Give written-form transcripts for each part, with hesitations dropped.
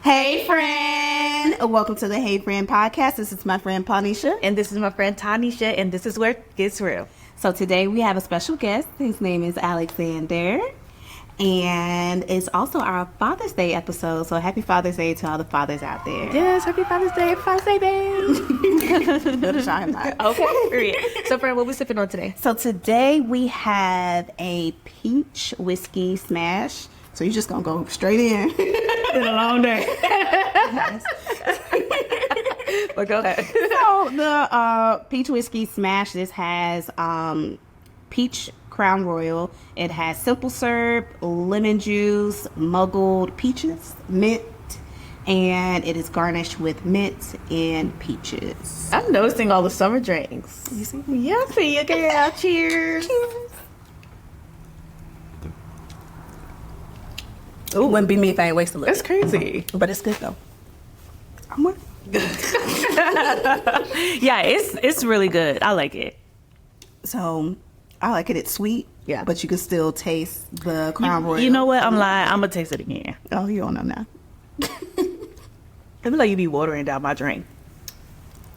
Hey, Frienn! Welcome to the Hey, Frienn podcast. This is my friend Paulnisha. And this is my friend Ty'Nesha, and this is where it gets real. So today we have a special guest. His name is Alexander. And it's also our Father's Day episode. So happy Father's Day to all the fathers out there. Yes, happy Father's Day, happy Father's Day, babe. Okay, period. So, Frienn, what we sipping on today? So today we have a peach whiskey smash. So you're just going to go straight in. It's been a long day. But go ahead. So the peach whiskey smash, this has peach Crown Royal. It has simple syrup, lemon juice, muggled peaches, mint, and it is garnished with mint and peaches. I'm noticing all the summer drinks. You see? Yeah, I see you, girl. Cheers. It wouldn't be me if I ain't wasted a little. That's crazy. But it's good though. I'm with Yeah, it's really good. I like it. So I like it. It's sweet. Yeah. But you can still taste the Crown Royal. You know what? I'm lying. I'm going to taste it again. Oh, you don't know now. It be like you be watering down my drink.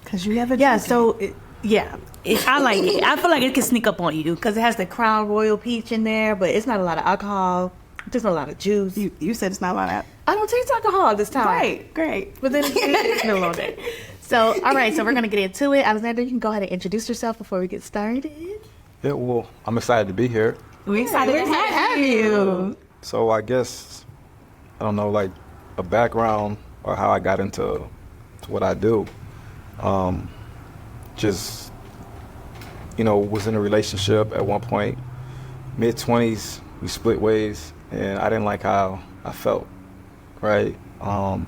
Because you have a Yeah, so, I like it. I feel like it can sneak up on you because it has the Crown Royal peach in there, but it's not a lot of alcohol. There's not a lot of juice. You said it's not like that. I don't taste alcohol this time. Great. But then it's been a long day. So, all right, so we're going to get into it. Alexander, you can go ahead and introduce yourself before we get started. Yeah, well, I'm excited to be here. We're excited to have you. So I guess, I don't know, like a background or how I got into what I do. Just, was in a relationship at one point, mid-20s, we split ways, and I didn't like how I felt, right? And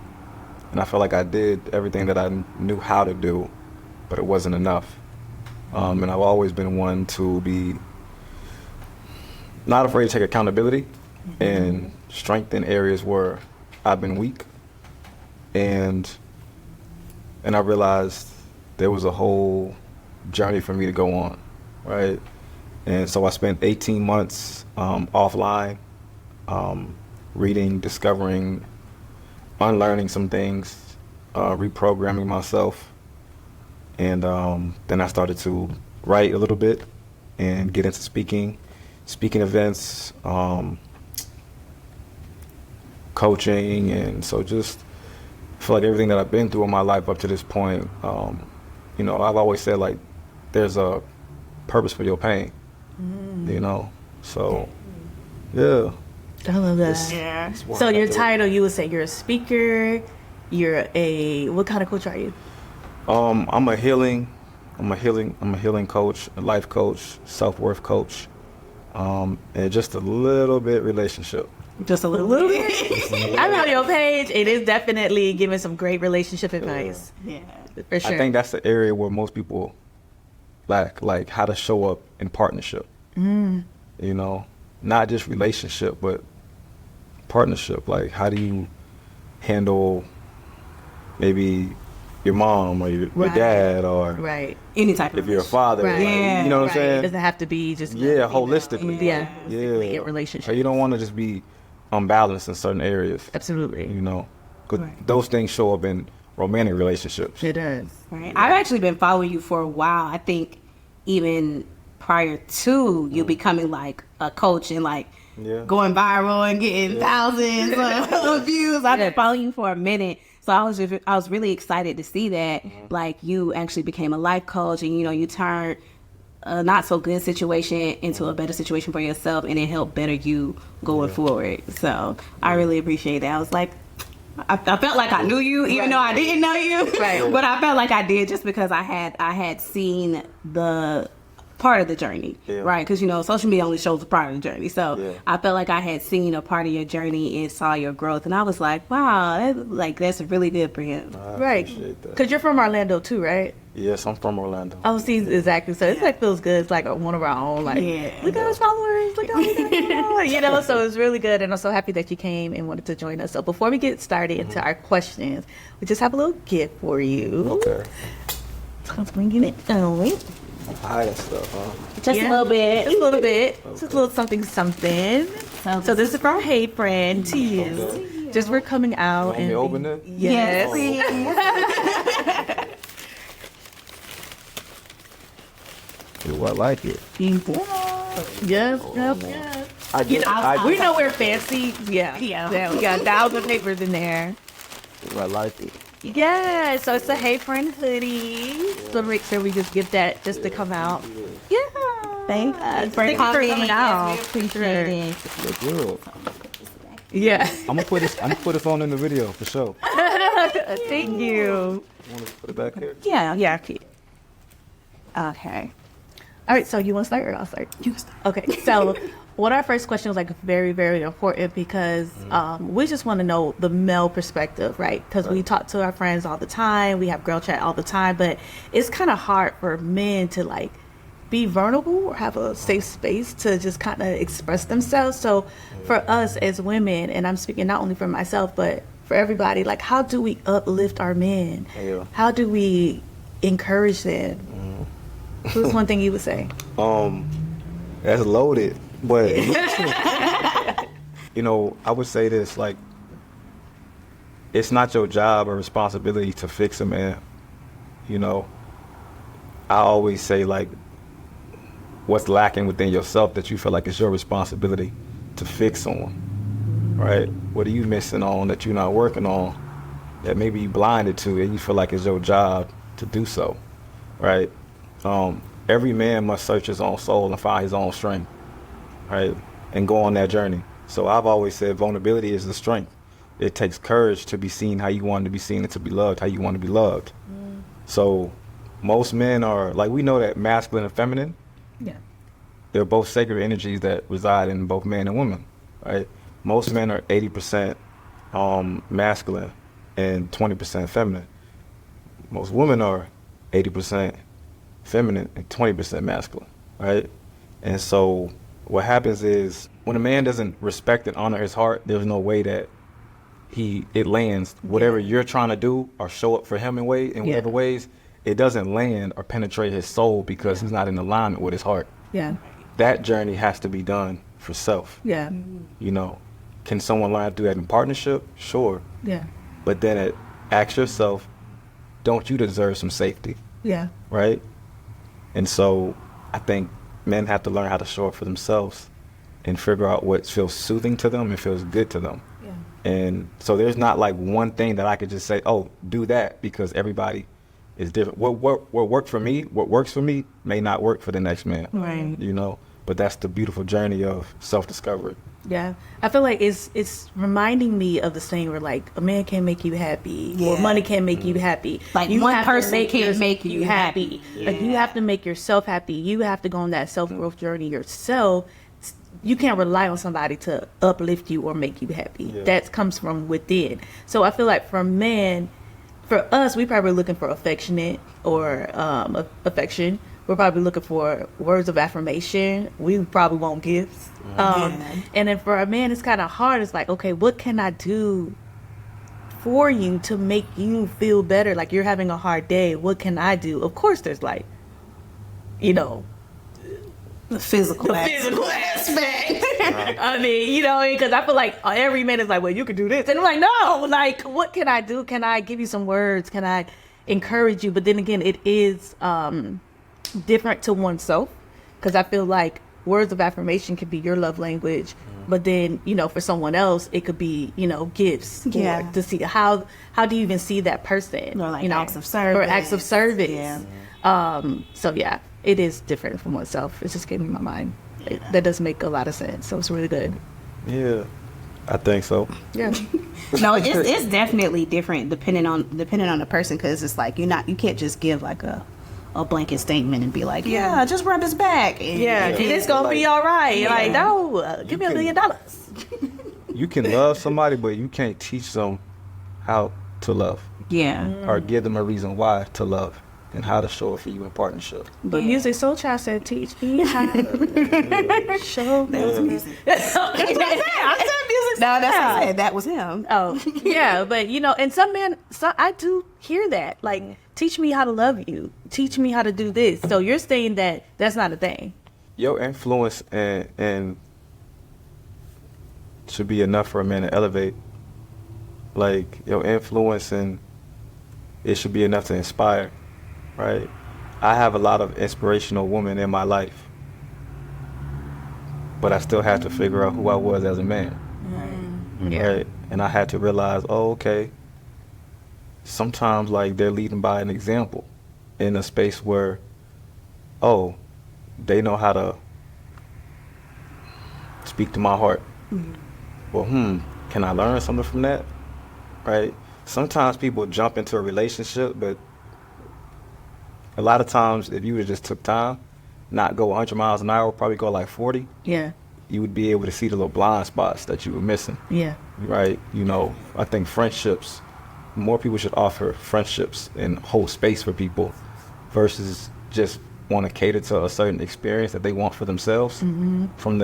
I felt like I did everything that I knew how to do, but it wasn't enough. And I've always been one to be not afraid to take accountability and strengthen areas where I've been weak. And I realized there was a whole journey for me to go on, right? And so I spent 18 months offline, reading, discovering, unlearning some things, reprogramming myself. And then I started to write a little bit and get into speaking events, coaching. And so just feel like everything that I've been through in my life up to this point, I've always said, like, there's a purpose for your pain, So, yeah. I love that. Yeah. So your title, you would say you're a speaker, what kind of coach are you? I'm a healing coach, a life coach, self-worth coach, and just a little bit relationship. Just a little bit. I'm on your page. It is definitely giving some great relationship advice. Yeah. For sure. I think that's the area where most people lack, like how to show up in partnership. Not just relationship, but partnership. Like, how do you handle maybe your mom or your dad, or Any type of if you're a father, Right. like, you know what I'm saying? It doesn't have to be just Holistically. Yeah. Yeah. Relationship. So you don't want to just be unbalanced in certain areas. Absolutely. Because those things show up in romantic relationships. It does. Right. I've actually been following you for a while. I think even prior to you becoming like a coach and like going viral and getting thousands of views. I've been following you for a minute. So I was really excited to see that like you actually became a life coach and you turned a not so good situation into a better situation for yourself, and it helped better you going forward. So I really appreciate that. I was like, I felt like I knew you, even though I didn't know you. Right. But I felt like I did just because I had seen the part of the journey, right? Because social media only shows a part of the journey. So I felt like I had seen a part of your journey and saw your growth, and I was like, wow, that's really good for him. Right. Because you're from Orlando too, right? Yes, I'm from Orlando. Oh, see, exactly. So it's like feels good. It's like one of our own. Like, look at us followers. Look at us. So it's really good, and I'm so happy that you came and wanted to join us. So before we get started into our questions, we just have a little gift for you. Okay. So let's bring it down. High stuff, huh? Just a little bit. Just a little bit. Okay. Just a little something. So this is from Hey Frienn to you. just for coming out. Want me to open it? Yes, please. Ooh, I like it. Yes. We know we're fancy. Yeah. We got 1,000 papers in there. Ooh, I like it. Yeah, so it's a Hey Frienn hoodie. So make sure we just give that just to come out. Yeah. Thank you for coming out. Appreciate it. Look good. Yeah. I'm gonna put this on in the video for sure. Thank you. You want to put it back here? Yeah, keep. Okay. All right, so you want to start or I'll start? You can start. Okay, so what our first question was like very, very important because we just want to know the male perspective, right? Because we talk to our friends all the time, we have girl chat all the time, but it's kind of hard for men to like be vulnerable or have a safe space to just kind of express themselves. So for us as women, and I'm speaking not only for myself, but for everybody, like how do we uplift our men? Yeah. How do we encourage them? What's one thing you would say? That's loaded, but you know, I would say this, like, it's not your job or responsibility to fix a man. You know, I always say, like, what's lacking within yourself that you feel like it's your responsibility to fix someone, right? What are you missing on that you're not working on that maybe you blinded to and you feel like it's your job to do so, right? Every man must search his own soul and find his own strength, right? And go on that journey. So I've always said vulnerability is the strength. It takes courage to be seen how you want to be seen and to be loved how you want to be loved. So most men are, like, we know that masculine and feminine, they're both sacred energies that reside in both men and women, right? Most men are 80% masculine and 20% feminine. Most women are 80% feminine and 20% masculine, right? And so what happens is when a man doesn't respect and honor his heart, there's no way that it lands. Whatever you're trying to do or show up for him in whatever ways, it doesn't land or penetrate his soul because he's not in alignment with his heart. Yeah. That journey has to be done for self. Yeah. You know, can someone learn how to do that in partnership? Sure. Yeah. But then ask yourself, don't you deserve some safety? Yeah. Right? And so I think men have to learn how to show up for themselves and figure out what feels soothing to them and feels good to them. Yeah. And so there's not like one thing that I could just say, oh, do that, because everybody is different. What works for me may not work for the next man. Right. You know, but that's the beautiful journey of self-discovery. Yeah, I feel like it's reminding me of the saying where like a man can't make you happy, or money can't make you happy. Like you one person can't make you happy. Like you have to make yourself happy. You have to go on that self-growth journey yourself. You can't rely on somebody to uplift you or make you happy. Yeah. That comes from within. So I feel like for men, for us, we probably looking for affectionate or affection. We're probably looking for words of affirmation. We probably want gifts. And then for a man, it's kind of hard. It's like, okay, what can I do for you to make you feel better? Like you're having a hard day. What can I do? Of course, there's like, you know, the physical aspect. I mean, you know, because I feel like every man is like, well, you can do this. And I'm like, no, like, what can I do? Can I give you some words? Can I encourage you? But then again, it is different to oneself, because I feel like words of affirmation could be your love language, but then, you know, for someone else it could be, you know, gifts to see how do you even see that person, or like, you know, acts of service, so yeah, it is different from oneself. It's just getting in my mind. That does make a lot of sense, so it's really good. Yeah, I think so. Yeah. No, it's definitely different depending on the person, because it's like you can't just give like a blanket statement and be like, yeah, just rub his back. And it's gonna be all right. Yeah. Like, no, give me $1 million. You can love somebody, but you can't teach them how to love. Yeah. Or give them a reason why to love and how to show it for you in partnership. But Music Soul Child said, teach me how to show. That was music. I said music. No, that's what I said. That was him. Oh, yeah. But, you know, and I do hear that. Like, teach me how to love you. Teach me how to do this. So you're saying that that's not a thing. Your influence and should be enough for a man to elevate Like, your influence, and it should be enough to inspire, right? I have a lot of inspirational women in my life, but I still have to figure out who I was as a man, right? And I had to realize, oh, okay, sometimes, like, they're leading by an example in a space where, oh, they know how to speak to my heart. Well, can I learn something from that? Right? Sometimes people jump into a relationship, but a lot of times, if you would just took time, not go 100 miles an hour, probably go like 40, you would be able to see the little blind spots that you were missing. Yeah. Right? You know, I think friendships, more people should offer friendships and hold space for people versus just want to cater to a certain experience that they want for themselves from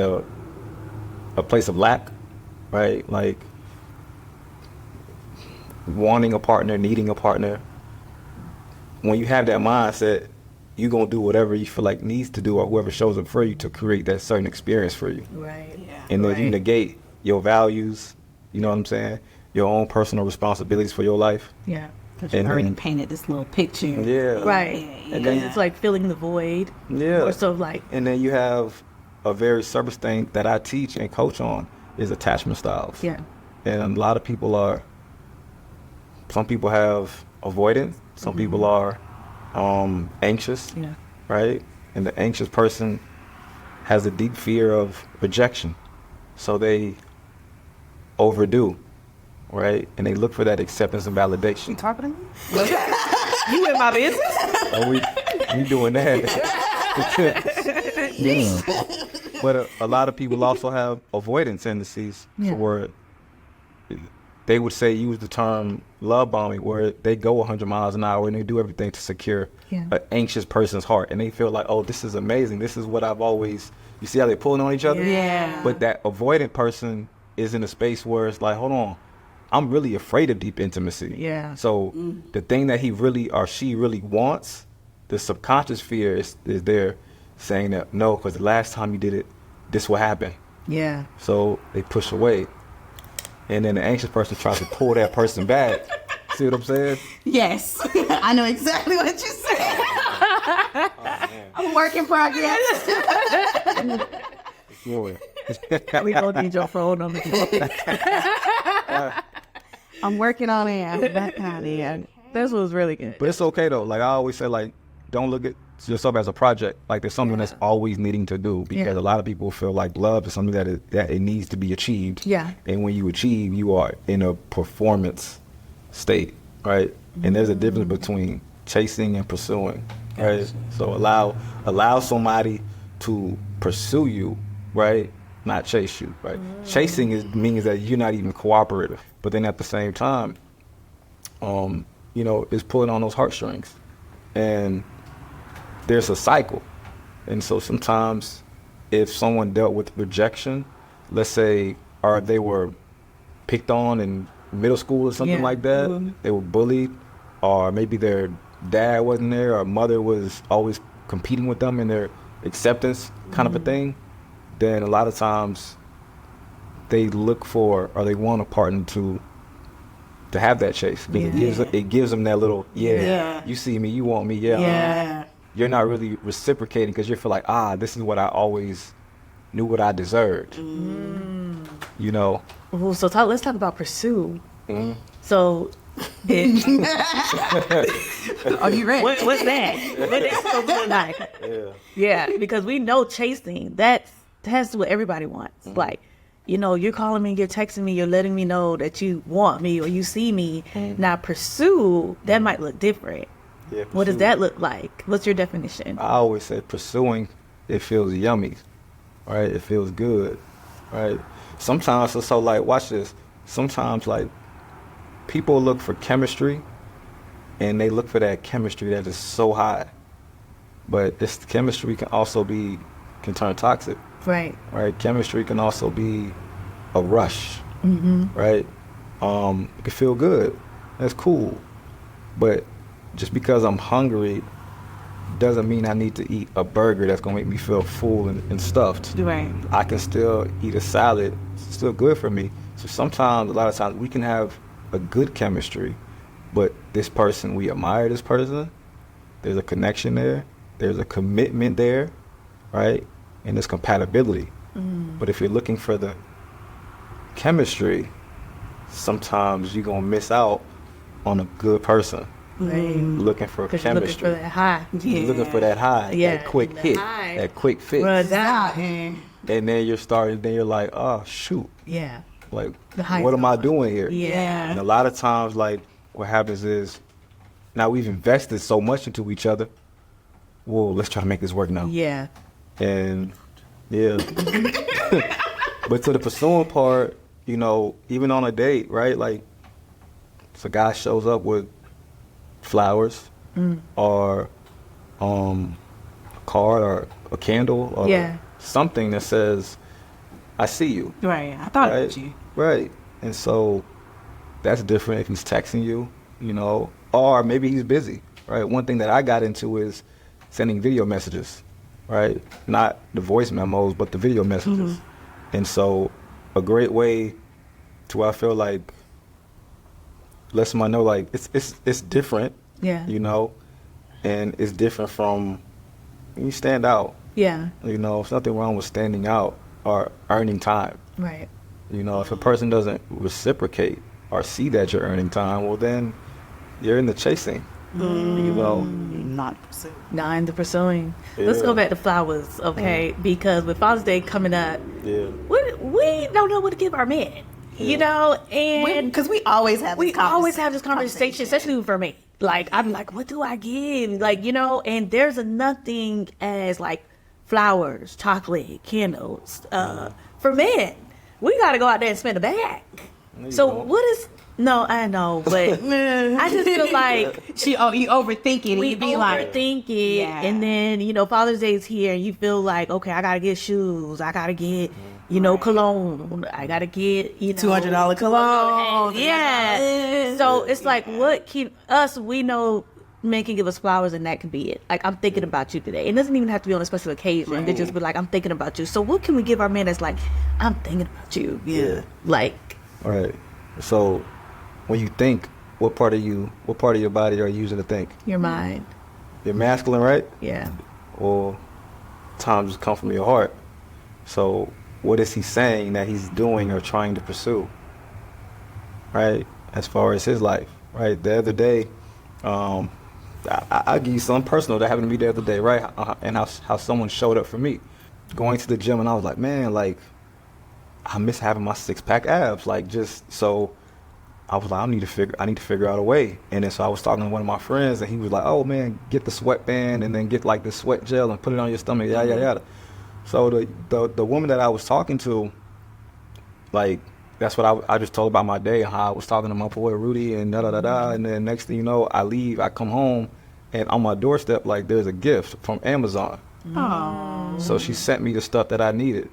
a place of lack, right? Like, wanting a partner, needing a partner. When you have that mindset, you're going to do whatever you feel like needs to do, or whoever shows up for you to create that certain experience for you. Right. Yeah. And then you negate your values, you know what I'm saying? Your own personal responsibilities for your life. Yeah. Because you already painted this little picture. Yeah. Right. Yeah. And then it's like filling the void. Yeah. Or so like. And then you have a very surface thing that I teach and coach on is attachment styles. Yeah. And a lot of people are, some people have avoidant, some people are anxious, right? And the anxious person has a deep fear of rejection. So they overdo, right? And they look for that acceptance and validation. You talking to me? You in my business? Oh, we doing that. Yeah. But a lot of people also have avoidance tendencies where they would say, use the term love bombing, where they go 100 miles an hour and they do everything to secure an anxious person's heart. And they feel like, oh, this is amazing. This is what I've always, you see how they're pulling on each other? Yeah. But that avoidant person is in a space where it's like, hold on, I'm really afraid of deep intimacy. Yeah. So the thing that he really or she really wants, the subconscious fear is there saying that, no, because the last time you did it, this will happen. Yeah. So they push away. And then the anxious person tries to pull that person back. See what I'm saying? Yes. I know exactly what you said. I'm a work in progress. We don't need your phone number. I'm working on it. This was really good. But it's okay though. Like I always say, like, don't look at yourself as a project. Like there's something that's always needing to do, because a lot of people feel like love is something that it needs to be achieved. Yeah. And when you achieve, you are in a performance state, right? And there's a difference between chasing and pursuing, right? So allow somebody to pursue you, right? Not chase you, right? Chasing means that you're not even cooperative. But then at the same time, it's pulling on those heartstrings. And there's a cycle. And so sometimes if someone dealt with rejection, let's say, or they were picked on in middle school or something like that, they were bullied, or maybe their dad wasn't there, or mother was always competing with them in their acceptance kind of a thing, then a lot of times they look for, or they want a partner to have that chase. Because it gives them that little, you see me, you want me, you're not really reciprocating because you feel like, this is what I always knew what I deserved. You know? Ooh, so let's talk about pursue. So, are you ready? What's that? What that's supposed to look like? Yeah, because we know chasing, that's what everybody wants. Like, you're calling me, you're texting me, you're letting me know that you want me or you see me. Now, pursue, that might look different. Yeah, what does that look like? What's your definition? I always say pursuing, it feels yummy, right? It feels good, right? Sometimes, so like, watch this. Sometimes, like, people look for chemistry, and they look for that chemistry that is so high. But this chemistry can turn toxic. Right. Right. Chemistry can also be a rush. Right. It can feel good. That's cool. But just because I'm hungry doesn't mean I need to eat a burger that's gonna make me feel full and stuffed. Right. I can still eat a salad. It's still good for me. So sometimes, a lot of times, we can have a good chemistry, but this person, we admire this person, there's a connection there, there's a commitment there, right? And there's compatibility. But if you're looking for the chemistry, sometimes you're going to miss out on a good person. Looking for chemistry. You're looking for that high. You're looking for that high, that quick hit, that quick fix. And then you're like, oh, shoot. Yeah. Like, what am I doing here? Yeah. And a lot of times, like, what happens is, now we've invested so much into each other. Whoa, let's try to make this work now. Yeah. And, yeah. But to the pursuing part, you know, even on a date, right? Like, if a guy shows up with flowers or a card or a candle or something that says, I see you. Right. I thought about you. Right. And so that's different if he's texting you, you know, or maybe he's busy, right? One thing that I got into is sending video messages, right? Not the voice memos, but the video messages. And so a great way to, I feel like, let somebody know, like, it's different, you know, and it's different from when you stand out. Yeah. You know, there's nothing wrong with standing out or earning time. Right. You know, if a person doesn't reciprocate or see that you're earning time, well, then you're in the chasing. You know, not pursuing. Not in the pursuing. Yeah. Let's go back to flowers, okay? Because with Father's Day coming up, we don't know what to give our men. You know, and because we always have this conversation, especially for me. Like, I'm like, what do I give? Like, you know, and there's nothing as like flowers, chocolate, candles. For men, we got to go out there and spend a bag. So what is? No, I know, but I just feel like you overthinking. We be overthink it, and then you know Father's Day is here, and you feel like, okay, I gotta get shoes, I gotta get, you know, cologne, I gotta get, you know, $200 cologne. Yeah. So it's like, what keep us? We know men can give us flowers, and that can be it. Like, I'm thinking about you today. It doesn't even have to be on a special occasion. It just be like, I'm thinking about you. So what can we give our men that's like, I'm thinking about you? Yeah. Like. All right. So when you think, what part of your body are you using to think? Your mind. You're masculine, right? Yeah. Or times just come from your heart. So what is he saying that he's doing or trying to pursue? Right? As far as his life, right? The other day, I'll give you something personal that happened to me the other day, right? And how someone showed up for me. Going to the gym, and I was like, man, like, I miss having my 6-pack abs. Like, just so I was like, I need to figure out a way. And then so I was talking to one of my friends, and he was like, oh man, get the sweatband and then get like the sweat gel and put it on your stomach, yada yada yada. So the woman that I was talking to, like, that's what I just told about my day, how I was talking to my boy Rudy and da da da da. And then next thing you know, I leave, I come home, and on my doorstep, like, there's a gift from Amazon. Oh. So she sent me the stuff that I needed.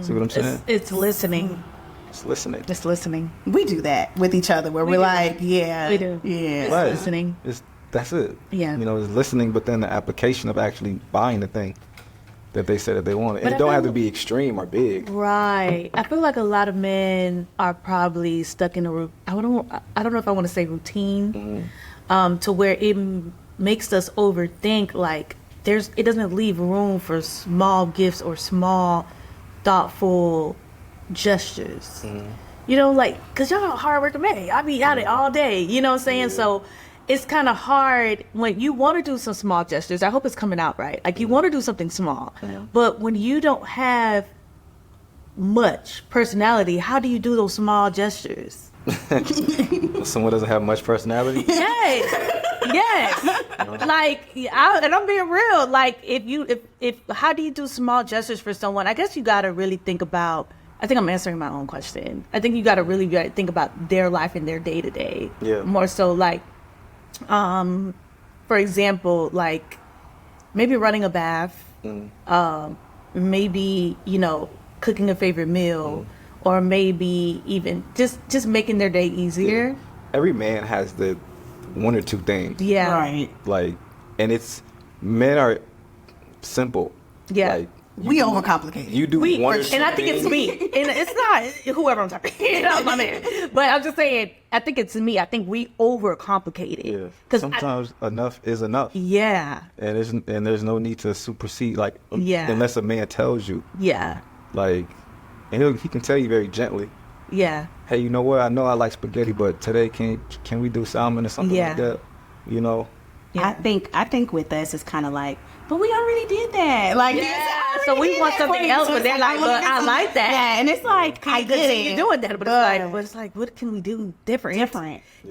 See what I'm saying? It's listening. It's listening. It's listening. We do that with each other, where we're like, yeah, we do. Yeah, it's right. Listening. That's it. Yeah. You know, it's listening, but then the application of actually buying the thing that they said that they wanted. And But it don't have to be extreme or big. Right. I feel like a lot of men are probably stuck in I don't know if I want to say routine, to where it makes us overthink. Like, it doesn't leave room for small gifts or small, thoughtful gestures. You know, like, because y'all hard working men. I be out it all day. You know what I'm saying? Yeah. So it's kind of hard when you want to do some small gestures. I hope it's coming out right. Like, you want to do something small. But when you don't have much personality, how do you do those small gestures? Someone doesn't have much personality? Yes. Like, and I'm being real. Like, if how do you do small gestures for someone? I guess you got to really think about. I think I'm answering my own question. I think you got to really think about their life and their day to day. Yeah. More so, like, for example, like maybe running a bath, maybe, you know, cooking a favorite meal, or maybe even just making their day easier. Yeah. Every man has the one or two things. Yeah. Right. Like, and men are simple. Yeah. Like, we overcomplicate. You do one or two and I think it's me. And it's not whoever I'm talking to, my man. But I'm just saying, I think it's me. I think we overcomplicate it. Yeah. Because sometimes enough is enough. Yeah. And there's no need to supersede, like, Yeah. unless a man tells you. Yeah. Like, and he can tell you very gently. Yeah. Hey, you know what? I know I like spaghetti, but today can we do salmon or something like that? You know. Yeah. I think with us it's kind of like, but we already did that. Like, so we want something else, but they're like, but I like that. Yeah, and it's like, I get it. You're doing that, but it's like, what can we do different?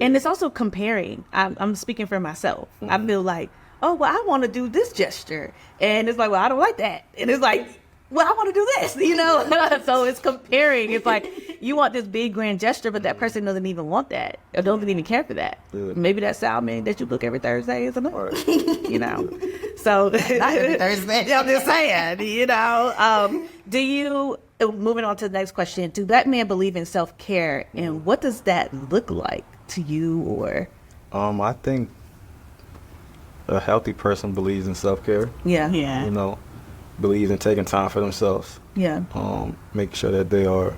And it's also comparing. I'm speaking for myself. I feel like, oh, well, I want to do this gesture, and it's like, well, I don't like that, and it's like, well, I want to do this, you know? So it's comparing. It's like, you want this big grand gesture, but that person doesn't even want that, or doesn't even care for that. Yeah. Maybe that salmon that you book every Thursday is enough, you know? So, Not every Thursday. I'm just saying, you know? Do you, moving on to the next question, do black men believe in self-care, and what does that look like to you, or? I think a healthy person believes in self-care. Yeah. You know, believes in taking time for themselves. Yeah. Make sure that they are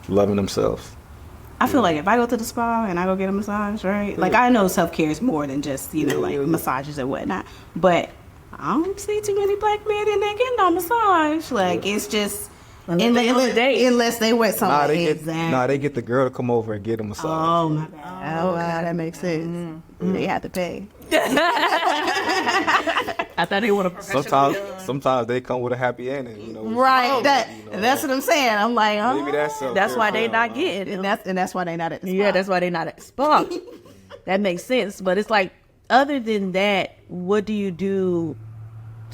loving themselves. I feel like if I go to the spa and I go get a massage, right? Like, I know self-care is more than just, you know, like massages and whatnot. But I don't see too many black men in there getting no massage. Like, it's just, unless they went somewhere. They get the girl to come over and get a massage. Oh, my bad. Oh, wow, that makes sense. Mm-hmm. They have to pay. I thought they want to. Sometimes they come with a happy ending, you know. Right. That's what I'm saying. I'm like, oh, maybe that's why they not getting, and that's why they not at the spa. Yeah, that's why they not at the spa. That makes sense. But it's like, other than that, what do you do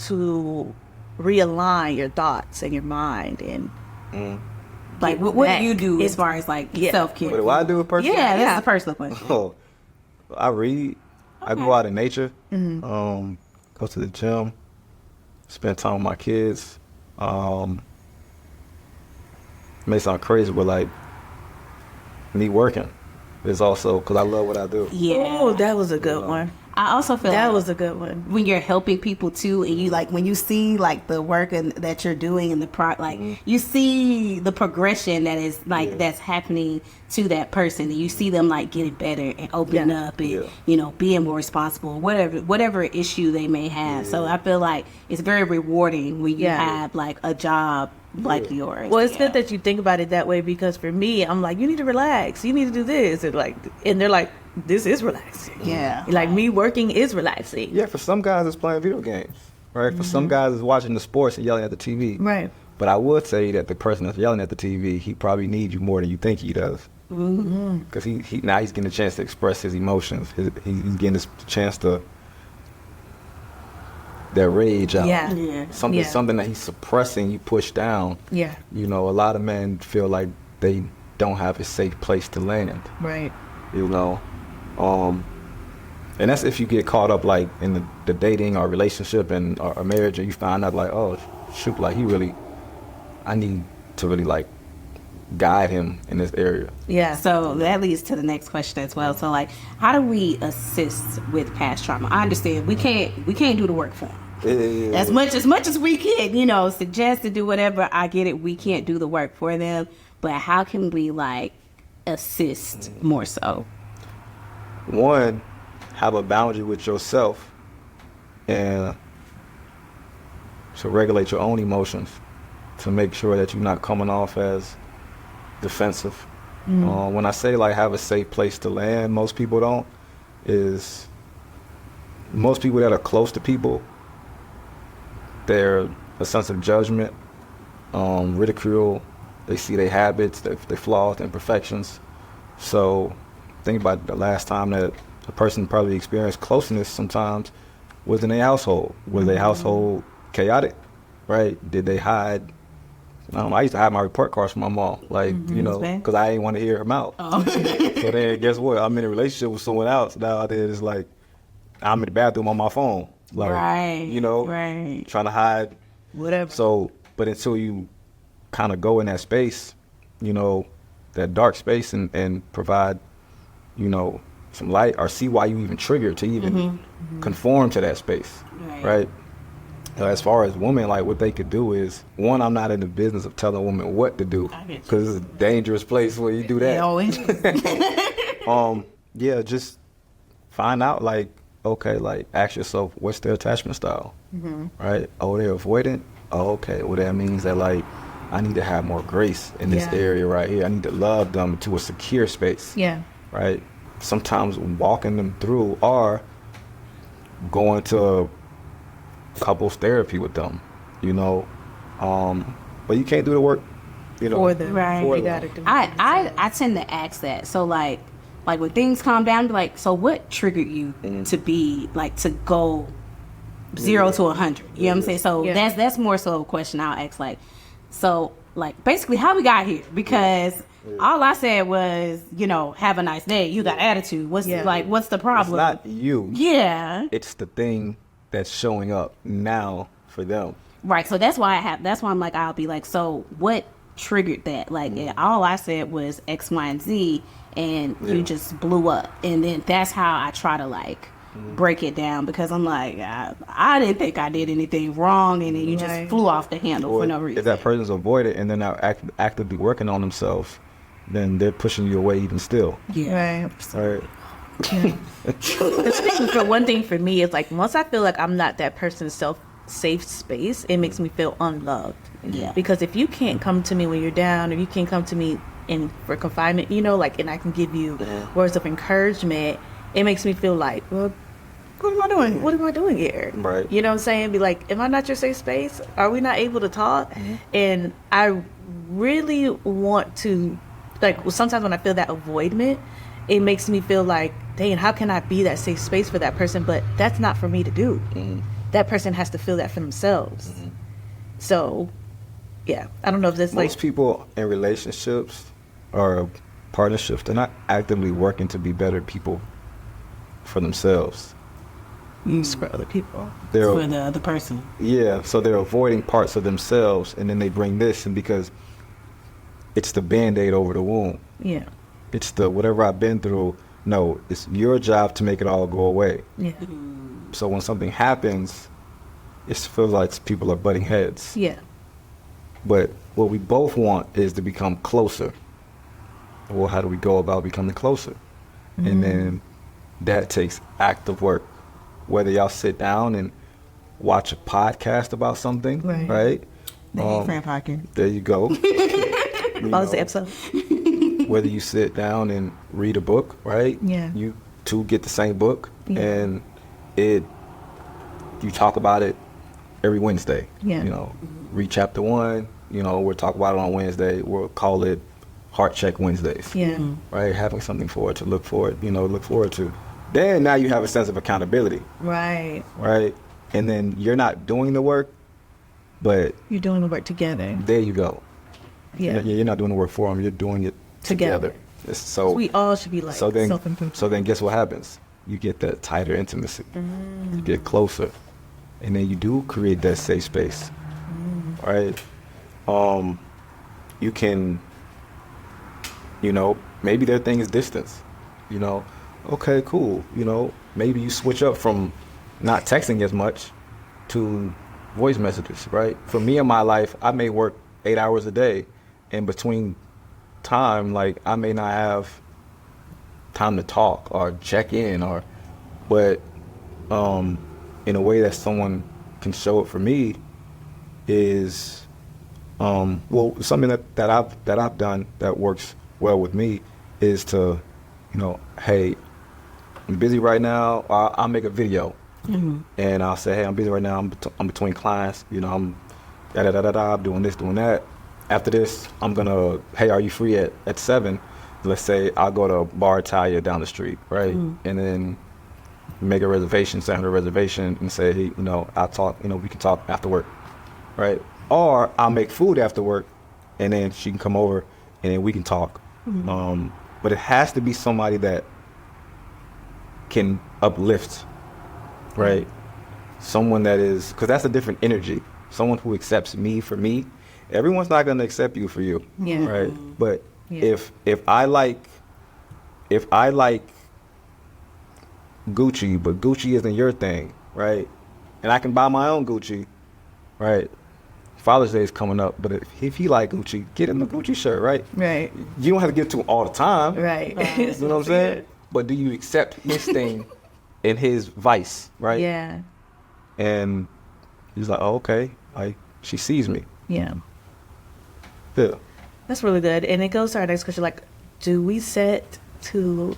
to realign your thoughts and your mind and like what do you do as far as like self-care? What do I do personally? Yeah, that's a personal question. Oh, I read. Okay. I go out in nature. Go to the gym. Spend time with my kids. It may sound crazy, but like me working is also because I love what I do. Yeah. Oh, that was a good one. I also feel that like was a good one. When you're helping people too, and you like when you see like the work that you're doing and you see the progression that is like that's happening to that person, and you see them like getting better and opening up and you know being more responsible, whatever issue they may have. So I feel like it's very rewarding when you have like a job like yours. Well, it's good that you think about it that way, because for me, I'm like, you need to relax, you need to do this, and they're like, this is relaxing. Yeah. Like me working is relaxing. Yeah, for some guys it's playing video games, right? For some guys it's watching the sports and yelling at the TV. Right. But I would say that the person that's yelling at the TV, he probably needs you more than you think he does. Because now he's getting a chance to express his emotions. He's getting this chance to that rage out. Yeah. Something that he's suppressing, you push down. Yeah. You know, a lot of men feel like they don't have a safe place to land. Right. You know. And that's if you get caught up like in the dating or relationship and or marriage, and you find out like, oh shoot, like I need to really like guide him in this area. Yeah. So that leads to the next question as well. So like, how do we assist with past trauma? I understand we can't do the work for them. As much as we can, you know, suggest to do whatever. I get it. We can't do the work for them, but how can we like assist more so? One, have a boundary with yourself and to regulate your own emotions to make sure that you're not coming off as defensive. When I say like have a safe place to land, most people don't, is most people that are close to people, they're a sense of judgment, ridicule, they see their habits, their flaws, their imperfections. So think about the last time that a person probably experienced closeness sometimes was in their household. Was their household chaotic, right? Did they hide? I used to hide my report cards from my mom, like, you know, because I didn't want to hear her mouth. So then guess what? I'm in a relationship with someone else. Nowadays it's like I'm in the bathroom on my phone. Like, you know, trying to hide. Whatever. So, but until you kind of go in that space, you know, that dark space and provide, you know, some light or see why you even triggered to even conform to that space, right? As far as women, like what they could do is, one, I'm not in the business of telling women what to do, because it's a dangerous place where you do that. Yeah, just find out, like, okay, like, ask yourself, what's their attachment style, right? Oh, they're avoidant. Oh, okay, well, that means that, like, I need to have more grace in this area right here. I need to love them to a secure space. Yeah. Right? Sometimes walking them through, or going to couples therapy with them, you know. But you can't do the work, you know. For them. Right. For you them. gotta do I tend to ask that. So like when things calm down, be like, so what triggered you to be like, to go 0 to 100? You know what I'm saying? So that's more so a question I'll ask, like, so like basically how we got here, because all I said was, you know, have a nice day. You got attitude. What's what's the problem? It's not you. Yeah. It's the thing that's showing up now for them. Right. So that's why I'm like, I'll be like, so what triggered that? Like, all I said was X, Y, and Z, and you just blew up. And then that's how I try to like break it down, because I'm like, I didn't think I did anything wrong, and then you just flew off the handle for no reason. If that person's avoided and they're not actively working on themselves, then they're pushing you away even still. Yeah. Right. Yeah. For one thing for me is like, once I feel like I'm not that person's safe space, it makes me feel unloved. Yeah. Because if you can't come to me when you're down, or you can't come to me for confinement, you know, like, and I can give you words of encouragement, it makes me feel like, well, what am I doing? What am I doing here? Right. You know what I'm saying? Be like, am I not your safe space? Are we not able to talk? And I really want to, like, sometimes when I feel that avoidment, it makes me feel like, dang, how can I be that safe space for that person? But that's not for me to do. That person has to feel that for themselves. So, yeah, I don't know if that's most people in relationships or partnerships, they're not actively working to be better people for themselves. It's for other people. For the other person. Yeah, so they're avoiding parts of themselves, and then they bring this, and because it's the Band-Aid over the wound. Yeah. It's the whatever I've been through. No, it's your job to make it all go away. Yeah. So when something happens, it feels like people are butting heads. Yeah. But what we both want is to become closer. Well, how do we go about becoming closer? And then that takes active work. Whether y'all sit down and watch a podcast about something, right? The Frienn podcast. There you go. What was the episode? Whether you sit down and read a book, right? Yeah. You two get the same book, and you talk about it every Wednesday. Yeah. You know, read chapter 1. You know, we'll talk about it on Wednesday. We'll call it Heart Check Wednesdays. Yeah. Right? Having something to look forward to. Then now you have a sense of accountability. Right. Right? And then you're not doing the work, but you're doing the work together. There you go. Yeah. You're not doing the work for them. You're doing it together. So we all should be like self-improvement. So then guess what happens? You get that tighter intimacy. You get closer. And then you do create that safe space. Right? You can, you know, maybe their thing is distance. You know, okay, cool. You know, maybe you switch up from not texting as much to voice messages, right? For me in my life, I may work 8 hours a day, and between time, like, I may not have time to talk or check in, but in a way that someone can show it for me is something that I've done that works well with me is to, you know, hey, I'm busy right now. I'll make a video, and I'll say, hey, I'm busy right now. I'm between clients. You know, I'm I'm doing this, doing that. After this, I'm gonna, hey, are you free at 7? Let's say I'll go to Bar Italia down the street, right? And then make a reservation, send her a reservation, and say, hey, you know, I'll talk. You know, we can talk after work, right? Or I'll make food after work, and then she can come over, and then we can talk. But it has to be somebody that can uplift, right? Someone that is, because that's a different energy. Someone who accepts me for me. Everyone's not going to accept you for you, right? But if I like Gucci, but Gucci isn't your thing, right? And I can buy my own Gucci, right? Father's Day is coming up, but if he like Gucci, get him a Gucci shirt, right? Right. You don't have to give it to him all the time. Right. You know what I'm saying? But do you accept his thing and his vice, right? Yeah. And he's like, oh, okay, she sees me. Yeah. Yeah. That's really good. And it goes to our next question, like, do we set too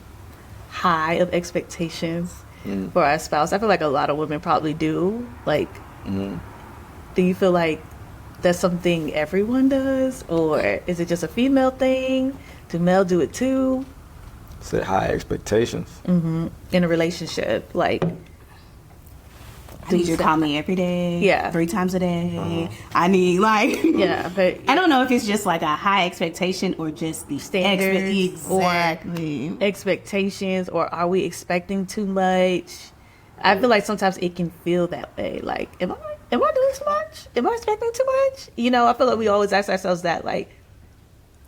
high of expectations for our spouse? I feel like a lot of women probably do. Like, do you feel like that's something everyone does? Or is it just a female thing? Do male do it too? Set high expectations. In a relationship, like, I need you to call me every day. Yeah. 3 times a day. I need yeah, but I don't know if it's just like a high expectation or just the standards exactly. or expectations, or are we expecting too much? I feel like sometimes it can feel that way. Like, am I doing too much? Am I expecting too much? You know, I feel like we always ask ourselves that, like,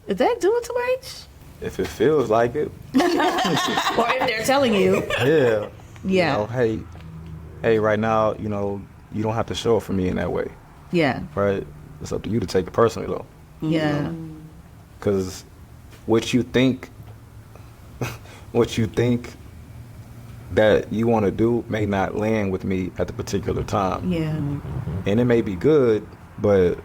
is that doing too much? If it feels like it. Or if they're telling you. Yeah. Yeah. You know, hey, right now, you know, you don't have to show up for me in that way, Yeah. right? It's up to you to take it personally, though. Yeah. Because what you think that you want to do may not land with me at the particular time. Yeah. And it may be good, but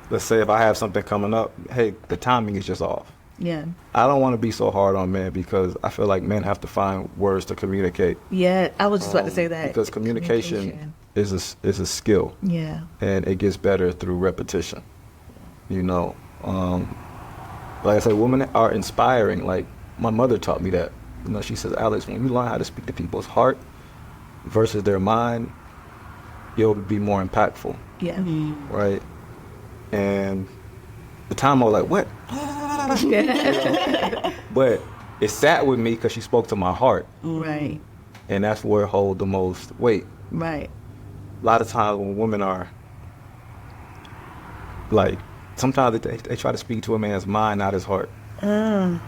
let's say if I have something coming up, hey, the timing is just off. Yeah. I don't want to be so hard on men because I feel like men have to find words to communicate. Yeah. I was just about to say that. Because communication is a skill. Yeah. And it gets better through repetition. You know, like I said, women are inspiring. Like my mother taught me that. You know, she says, Alex, when you learn how to speak to people's heart versus their mind, you'll be more impactful. Yeah. Right? And the time I was like, what? But it sat with me because she spoke to my heart. Right. And that's where it holds the most weight. Right. A lot of times when women are, like, sometimes they try to speak to a man's mind, not his heart. Gotta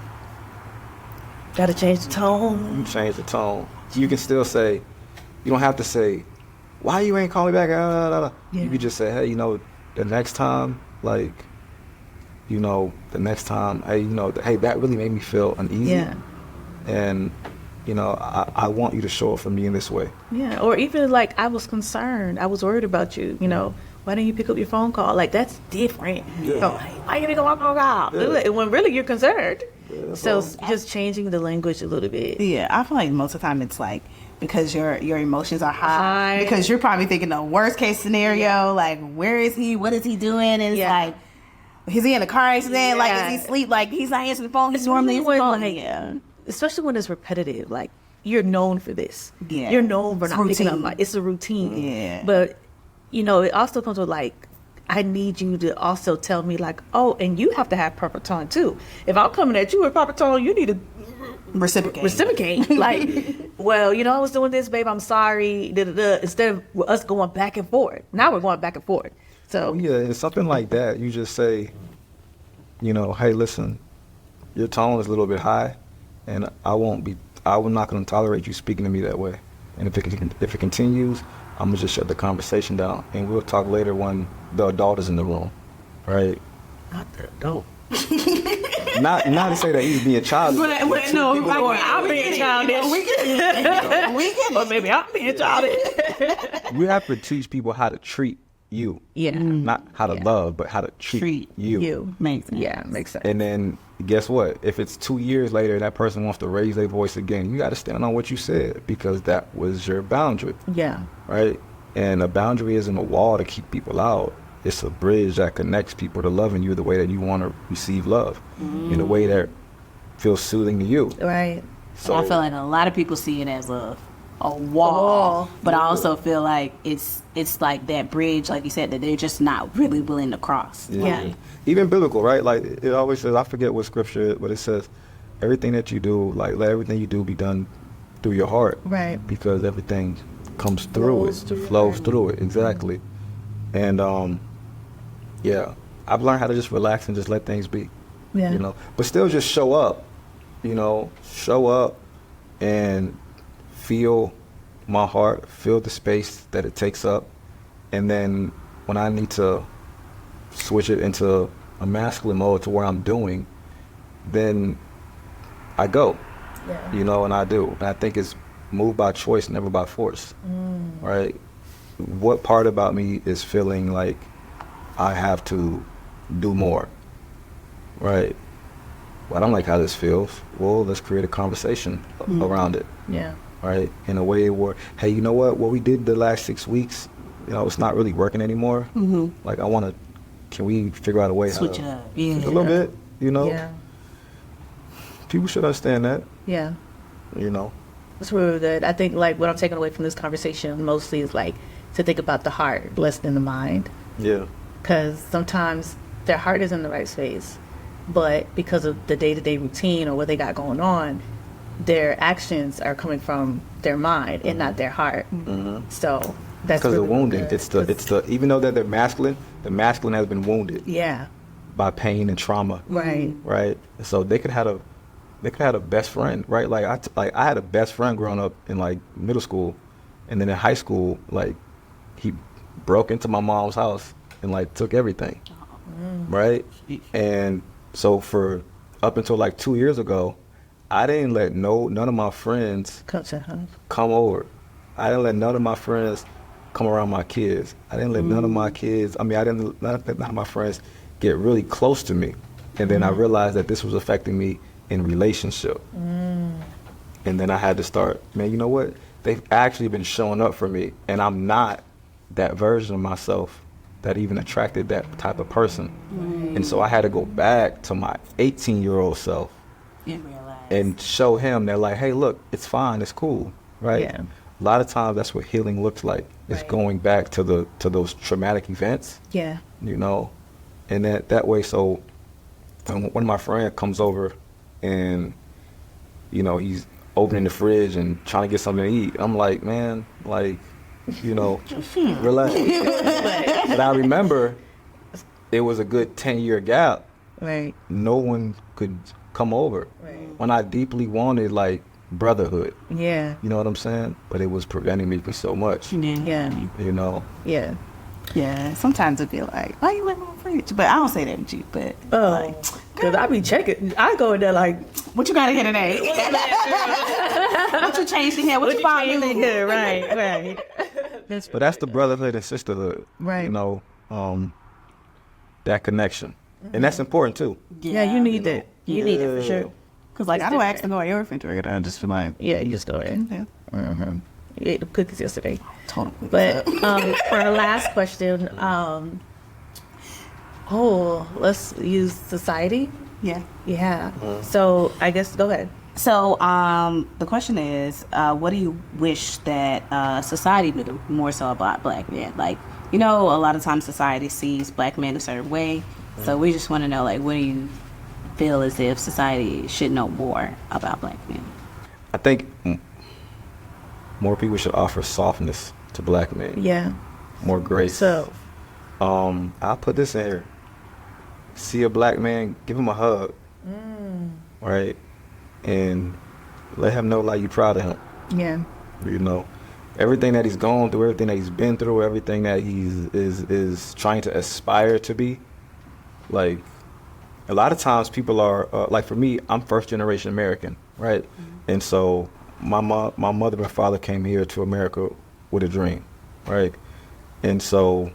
change the tone. You change the tone. You can still say, you don't have to say, why you ain't call me back? Yeah. You can just say, hey, you know, the next time, like, you know, hey, you know, hey, that really made me feel uneasy. Yeah. And, you know, I want you to show up for me in this way. Yeah. Or even like, I was concerned. I was worried about you. You know, why didn't you pick up your phone call? Like, that's different. Yeah. You know, why you didn't go on phone call? Yeah. When really you're concerned. Yeah, so just changing the language a little bit. Yeah, I feel like most of the time it's like because your emotions are high. Because you're probably thinking the worst case scenario, like where is he? What is he doing? And it's like, is he in a car accident? Like, is he asleep? Like, he's not answering the phone. He's normally answering the phone. Especially when it's repetitive. Like, you're known for this. Yeah. You're known for not picking up my... It's a routine. Yeah. But, you know, it also comes with, like, I need you to also tell me, like, oh, and you have to have proper tone, too. If I'm coming at you with proper tone, you need to... Reciprocate. Like, well, you know, I was doing this, babe, I'm sorry. Instead of us going back and forth. Now we're going back and forth. So yeah, it's something like that. You just say, you know, hey, listen, your tone is a little bit high, and I'm not going to tolerate you speaking to me that way. And if it continues, I'm gonna just shut the conversation down, and we'll talk later when the adult is in the room, right? Not the adult. not to say that he's being childish. But no, I'm being childish. Or maybe I'm being childish. We have to teach people how to treat you. Yeah. Not how to love, but how to treat you. Makes sense. Yeah, makes sense. And then guess what? If it's 2 years later and that person wants to raise their voice again, you got to stand on what you said because that was your boundary. Yeah. Right? And a boundary isn't a wall to keep people out. It's a bridge that connects people to loving you the way that you want to receive love, in a way that feels soothing to you. Right. So I feel like a lot of people see it as a wall, but I also feel like it's like that bridge, like you said, that they're just not really willing to cross. Yeah. Even biblical, right? Like it always says, I forget what scripture, but it says, everything that you do, like let everything you do be done through your heart. Right. Because everything comes through flows through it. Exactly. And yeah, I've learned how to just relax and just let things be. Yeah. You know, but still just show up. You know, show up and feel my heart, feel the space that it takes up, And then when I need to switch it into a masculine mode to where I'm doing, then I go, you know, and I do. And I think it's moved by choice, never by force, right? What part about me is feeling like I have to do more, right? Well, I don't like how this feels. Well, let's create a conversation around it. Yeah. Right? In a way where, hey, you know what we did the last 6 weeks, you know, it's not really working anymore. Like, can we figure out a way Switch it up. Yeah. a little bit, you know? Yeah. People should understand that, Yeah. you know? That's really good. I think, like, what I'm taking away from this conversation mostly is, like, to think about the heart less than the mind. Yeah. Because sometimes their heart is in the right space, but because of the day-to-day routine or what they got going on, their actions are coming from their mind and not their heart. So that's Because really the wounding, good. it's the even though that they're masculine, the masculine has been wounded Yeah. by pain and trauma. Right. Right? So they could have a best friend, right? Like I had a best friend growing up in like middle school, and then in high school, like he broke into my mom's house and like took everything, right? And so for up until like 2 years ago, I didn't let none of my friends come over. I didn't let none of my friends come around my kids. I didn't let none of my kids. I didn't let none of my friends get really close to me. And then I realized that this was affecting me in relationship. And then I had to start, man, you know what? They've actually been showing up for me, and I'm not that version of myself that even attracted that type of person. And so I had to go back to my 18-year-old self and show him that, like, hey, look, it's fine, it's cool, right? Yeah. A lot of times that's what healing looks like. It's going back to those traumatic events. Yeah. You know, and that way. So when one of my friends comes over, and you know he's opening the fridge and trying to get something to eat, I'm like, man, like, you know, relax. But I remember it was a good 10-year gap. Right. No one could come over when I deeply wanted like brotherhood. Yeah. You know what I'm saying? But it was preventing me from so much. Yeah. You know. Yeah. Yeah, sometimes it feel like, why you let me fridge? But I don't say that with you, but like, because I be checking. I go in there like, what you got in here today? What you changed in here? What you found in here? Right. But that's the brotherhood and sisterhood. Right. You know, that connection. And that's important too. Yeah, you need that. You need it for sure. Because like, I don't ask to go in your refrigerator. I just feel like, Yeah, you just go in. yeah, You ate the cookies yesterday. totally. But for our last question, let's use society. Yeah. Yeah. So I guess go ahead. So the question is, what do you wish that society knew more so about black men? Like, you know, a lot of times society sees black men a certain way. So we just want to know, like, what do you feel as if society should know more about black men? I think more people should offer softness to black men. Yeah. More grace. So, I'll put this in here. See a black man, give him a hug. Right? And let him know, like, you're proud of him. yeah. You know, everything that he's gone through, everything that he's been through, everything that he's is trying to aspire to be. Like, a lot of times people are like, for me, I'm first generation American, right? And so my mother and father came here to America with a dream, right? And so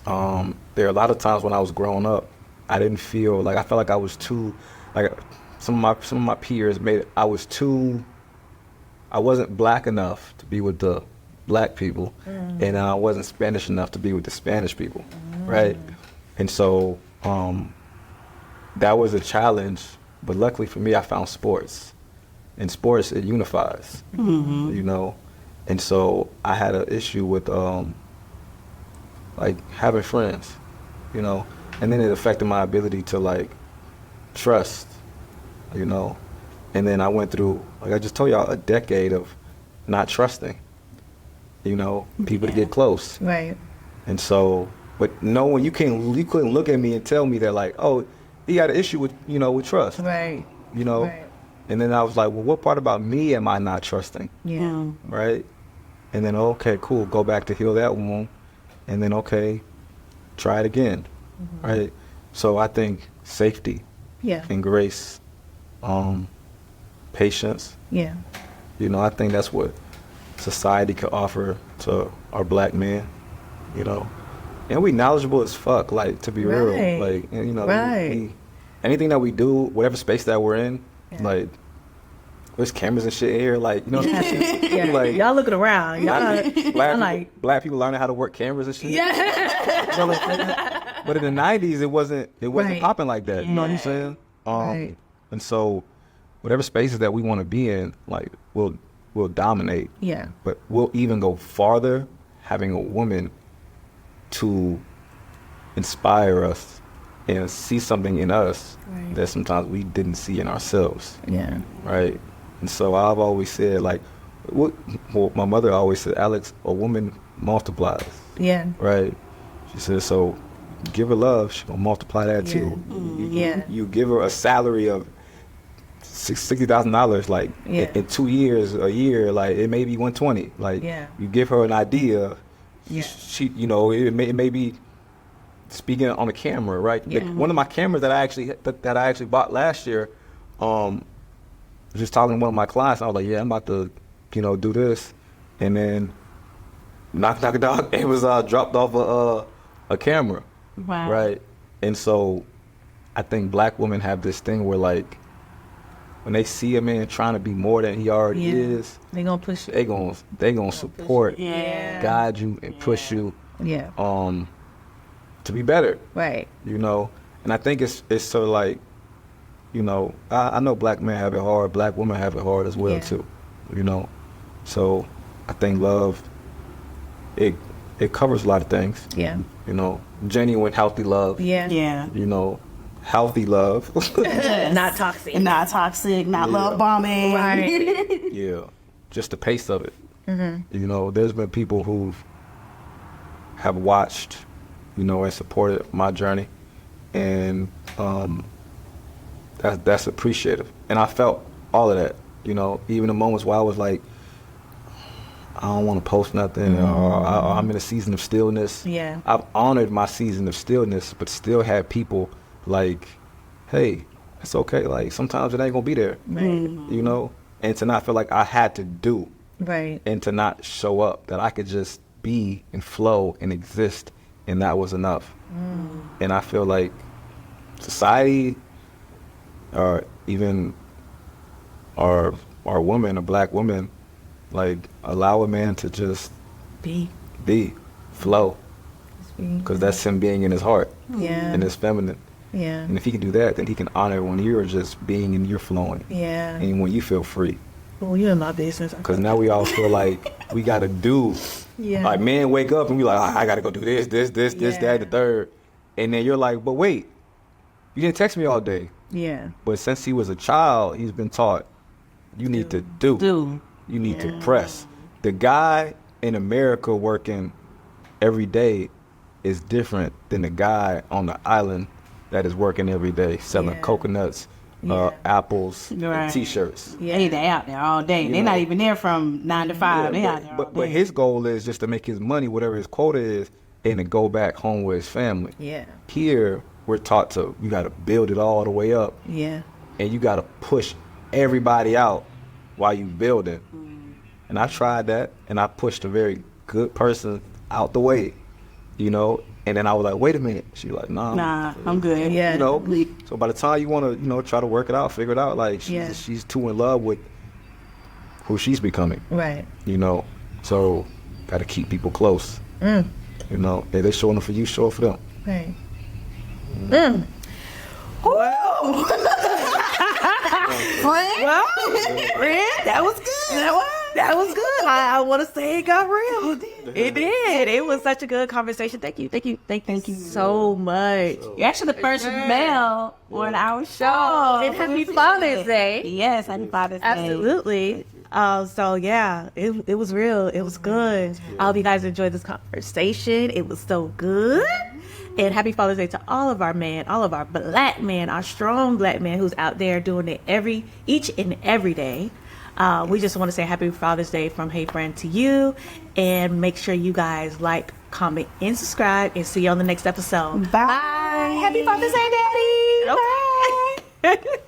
there are a lot of times when I was growing up, I felt like I was too, like, some of my peers I wasn't black enough to be with the black people, and I wasn't Spanish enough to be with the Spanish people, right? And so that was a challenge, but luckily for me, I found sports. And sports, it unifies, you know? And so I had an issue with like having friends, you know? And then it affected my ability to like trust, you know? And then I went through, like I just told y'all, a decade of not trusting, you know, people to get close. Right. And so, but no one, you couldn't look at me and tell me that, like, oh, he had an issue with, you know, with trust. Right. You know? Right. And then I was like, well, what part about me am I not trusting? Yeah. Right? And then, okay, cool, go back to heal that wound. and then okay, try it again, right? So I think safety, and grace, patience. Yeah. You know, I think that's what society could offer to our black men. You know, and we knowledgeable as fuck. Like, to be real, like, and, you know, we, anything that we do, whatever space that we're in, like, there's cameras and shit here. Like, you know, like, y'all looking around. Black people learning how to work cameras and shit. But in the 90s, it wasn't popping like that. You know what I'm saying? And so, whatever spaces that we want to be in, like, we'll dominate. Yeah. But we'll even go farther having a woman to inspire us and see something in us that sometimes we didn't see in ourselves. Yeah. Right? And so I've always said, like, my mother always said, Alex, a woman multiplies. Yeah. Right? She said, so give her love, she's going to multiply that too. You give her a salary of $60,000, like, in 2 years, a year, like, it may be 120. Like, you give her an idea, she, you know, it may be speaking on the camera, right? One of my cameras that I actually bought last year, just talking to one of my clients, I was like, I'm about to, you know, do this, and then knock, it was dropped off a camera, right? And so I think black women have this thing where, like, when they see a man trying to be more than he already is, they gonna push you. They gonna support, guide you, and push you, to be better, right? You know, and I think it's sort of like, you know, I know black men have it hard, black women have it hard as well too, you know. So I think love, it covers a lot of things. Yeah. You know, genuine, healthy love. Yeah. Yeah. You know. Healthy love. Not toxic. Not toxic, not love bombing. Right. Yeah. Just the pace of it. You know, there's been people who have watched, you know, and supported my journey. And that's appreciative. And I felt all of that, you know, even the moments where I was like, I don't want to post nothing, or I'm in a season of stillness. Yeah. I've honored my season of stillness, but still had people like, hey, it's okay. Like, sometimes it ain't gonna be there, you know? And to not feel like I had to do, and to not show up, that I could just be and flow and exist, and that was enough. And I feel like society, or even our women, or black women, like, allow a man to just be, flow, because that's him being in his heart, and his feminine. Yeah. And if he can do that, then he can honor when you're just being and you're flowing. Yeah. And when you feel free. Well, you're in my business. Because now we all feel like we got to do. Yeah. Like, men wake up and we like, I got to go do this, that, the third. And then you're like, but wait, you didn't text me all day. Yeah. But since he was a child, he's been taught, you need to do. You need to press. The guy in America working every day is different than the guy on the island that is working every day, selling coconuts, apples, and T-shirts. Yeah, they out there all day. They're not even there from 9 to 5. They out there all day. But his goal is just to make his money, whatever his quota is, and to go back home with his family. Yeah. Here, we're taught to, you got to build it all the way up. Yeah. And you got to push everybody out while you building. And I tried that, and I pushed a very good person out the way, you know. And then I was like, wait a minute. She was like, nah, I'm good. Yeah. You know, so by the time you want to, you know, try to work it out, figure it out, like, she's too in love with who she's becoming. Right. You know, so got to keep people close. You know, if they're showing up for you, show up for them. Right. Whoa. Frienn, that was good. That was good. I want to say it got real. It did. It was such a good conversation. Thank you so much. You're actually the first male on our show. And happy Father's Day. Yes, happy Father's Day. Absolutely. So yeah, it was real. It was good. I hope you guys enjoyed this conversation. It was so good. And happy Father's Day to all of our men, all of our black men, our strong black men who's out there doing it each and every day. We just want to say Happy Father's Day from Hey Frienn to you, and make sure you guys like, comment, and subscribe, and see you on the next episode. Bye. Happy Father's Day, Daddy. Okay. Bye.